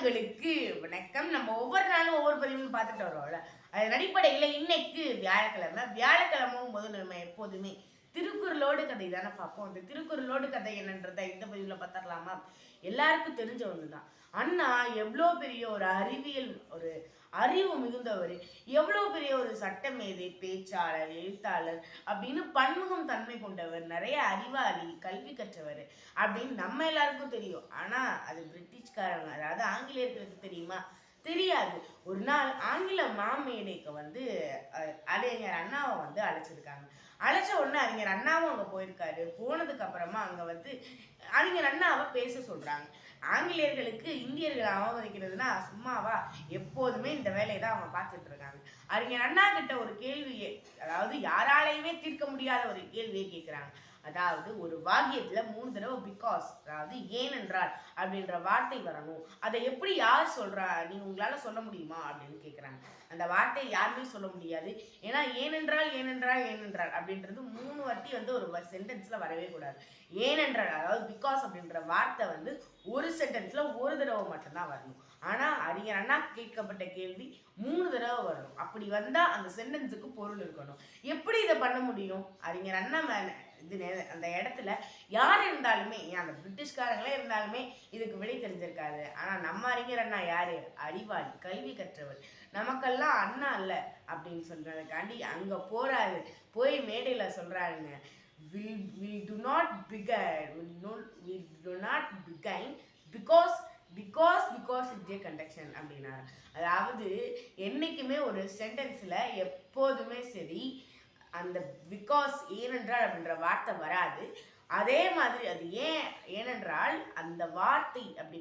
உள்ளங்களுக்கு வணக்கம். நம்ம ஒவ்வொரு நாளும் ஒவ்வொரு பதிவும் பார்த்துட்டு வரோம்ல. அதன் அடிப்படையில் இன்னைக்கு வியாழக்கிழமும் போது நம்ம எப்போதுமே திருக்குறளோடு கதை தானே பார்ப்போம். அந்த திருக்குறளோடு கதை என்னன்றதை இந்த பதிவில் பார்த்துடலாமா? எல்லாருக்கும் தெரிஞ்ச ஒன்று தான். அண்ணா எவ்வளோ பெரிய ஒரு ஒரு அறிவு மிகுந்தவர், எவ்வளோ பெரிய ஒரு சட்டமேதை, பேச்சாளர், எழுத்தாளர் அப்படின்னு பன்முகம் தன்மை கொண்டவர், நிறைய அறிவாளி, கல்வி கற்றவர் அப்படின்னு நம்ம எல்லாருக்கும் தெரியும். ஆனால் அது பிரிட்டிஷ்காரங்க, அதாவது ஆங்கிலேயர்களுக்கு தெரியுமா? தெரியாது. ஒரு நாள் ஆங்கில மாமேடைக்கு அறிஞர் அண்ணாவை அழைச்சிருக்காங்க. அழைச்ச உடனே அறிஞர் அண்ணாவும் அங்கே போயிருக்காரு. போனதுக்கு அப்புறமா அங்கே அறிஞர் அண்ணாவை பேச சொல்றாங்க. ஆங்கிலேயர்களுக்கு இந்தியர்கள் அவமதிக்கிறதுனா சும்மாவா? எப்போதுமே இந்த வேலையை தான் அவங்க பார்த்துட்டு இருக்காங்க. அறிஞர் அண்ணா கிட்ட ஒரு கேள்வியை, அதாவது யாராலையுமே தீர்க்க முடியாத ஒரு கேள்வியை கேட்குறாங்க. அதாவது ஒரு வாக்கியத்துல 3 தடவை பிகாஸ், அதாவது ஏனென்றால் அப்படின்ற வார்த்தை வரணும். அதை எப்படி யார் சொல்றா? நீங்க உங்களால சொல்ல முடியுமா அப்படின்னு கேட்குறாங்க. அந்த வார்த்தையை யாருமே சொல்ல முடியாது. ஏன்னா ஏனென்றால் ஏனென்றால் ஏனென்றால் அப்படின்றது 3 வாட்டி ஒரு சென்டென்ஸ்ல வரவே கூடாது. ஏனென்றால், அதாவது பிகாஸ் அப்படின்ற வார்த்தை ஒரு சென்டென்ஸ்ல ஒரு தடவை மட்டும்தான் வரணும். ஆனா அறிஞர் அண்ணா கேட்கப்பட்ட கேள்வி 3 தடவை வரணும். அப்படி வந்தா அந்த சென்டென்ஸுக்கு பொருள் இருக்கணும். எப்படி இதை பண்ண முடியும்? அறிஞர் அண்ணா அந்த இடத்துல யார் இருந்தாலுமே, அந்த பிரிட்டிஷ்காரங்களே இருந்தாலுமே இதுக்கு விடை தெரிஞ்சிருக்காது. ஆனா நம்ம அறிஞர் அண்ணா யாரு? அறிவாளி, கல்வி கற்றவர். நமக்கெல்லாம் அண்ணா இல்லை அப்படின்னு சொல்றதுக்காண்டி அங்க போறாரு. போய் மேடையில சொல்றாருங்க, we do not begin because it's a conduction அப்படின்னாரு. அதாவது என்னைக்குமே ஒரு சென்டென்ஸ்ல எப்போதுமே சரி அந்த பிகாஸ், ஏனென்றால் அப்படின்ற வார்த்தை வராது. அதே மாதிரி அது ஏனென்றால் அந்த வார்த்தை அப்படி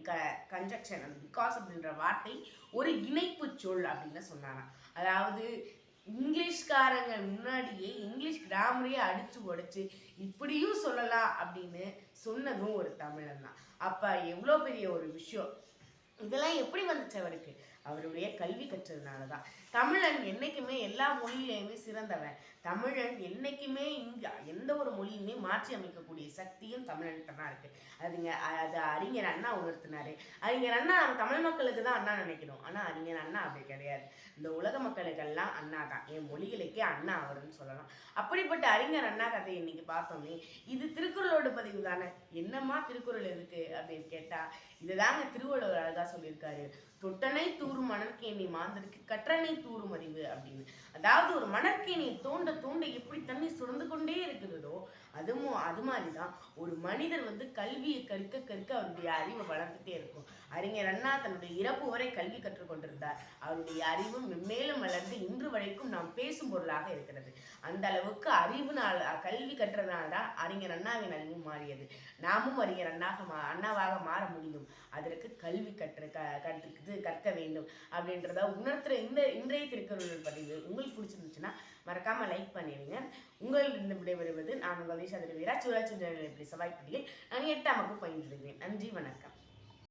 கன்ஜக்ஷன், அந்த பிகாஸ் அப்படின்ற வார்த்தை ஒரு இணைப்பு சொல் அப்படின்னு சொன்னாங்க. அதாவது இங்கிலீஷ்காரங்க முன்னாடியே இங்கிலீஷ் கிராமரையே அடிச்சு உடைச்சு இப்படியும் சொல்லலாம் அப்படின்னு சொன்னதும் ஒரு தமிழன் தான். அப்ப எவ்வளோ பெரிய ஒரு விஷயம்! இதெல்லாம் எப்படி வந்துச்சு அவருக்கு? அவருடைய கல்வி கற்றதுனால தான். தமிழன் என்னைக்குமே எல்லா மொழியிலையுமே சிறந்தவன். தமிழன் என்னைக்குமே எந்த ஒரு மொழியுமே மாற்றி அமைக்கக்கூடிய சக்தியும் தமிழன்கிட்ட தான் இருக்கு. அது அறிஞர் அண்ணா உணர்த்தினாரு. அறிஞர் அண்ணா நம்ம தமிழ் மக்களுக்கு தான் அண்ணா நினைக்கணும். ஆனா அறிஞர் அண்ணா அப்படி கிடையாது. இந்த உலக மக்களுக்கெல்லாம் அண்ணா தான். என் மொழிகளுக்கே அண்ணா அவருன்னு சொல்லலாம். அப்படிப்பட்ட அறிஞர் அண்ணா கதையை இன்னைக்கு பார்த்தோமே, இது திருக்குறளோட பதிவு தானே. என்னம்மா திருக்குறள் இருக்கு அப்படின்னு கேட்டா, இதுதாங்க திருவள்ளுவர் அழகா சொல்லியிருக்காரு. தொட்டனை தூரும் மணற்கேணி மாந்தருக்கு கற்றனை தூரும் அறிவு அப்படின்னு. அதாவது ஒரு மணற்கேணியை தோண்ட தோண்ட எப்படி தண்ணி சுரந்து கொண்டே இருக்கிறதோ அது மாதிரிதான் ஒரு மனிதர் கல்வியை கற்க அவருடைய அறிவை வளர்ந்துட்டே இருக்கும். அறிஞர் அண்ணா தன்னுடைய இறப்பு வரை கல்வி கற்றுக்கொண்டிருந்தார். அவருடைய அறிவு மென்மேலும் வளர்ந்து இன்று வரைக்கும் நாம் பேசும் பொருளாக இருக்கிறது. அந்த அளவுக்கு கல்வி கற்றதுனால்தான் அறிஞர் அண்ணாவின் அறிவு மாறியது. நாமும் அறிஞர் அண்ணாவாக மாற முடியும். அதற்கு கல்வி கற்க வேண்டும் அப்படின்றத உணர்த்துற இன்றைய திருக்குறள் பதிவு உங்களுக்கு பிடிச்சிருந்துச்சுன்னா மறக்காம லைக் பண்ணிடுங்க. உங்களிடம் விடைபெறுவது நான் உங்கள் வீரா சூராட்சி எப்படி சவாய்ப்பட்டியில் நான் 8ஆம் வகுப்பு பயின்றிருக்கிறேன். நன்றி, வணக்கம்.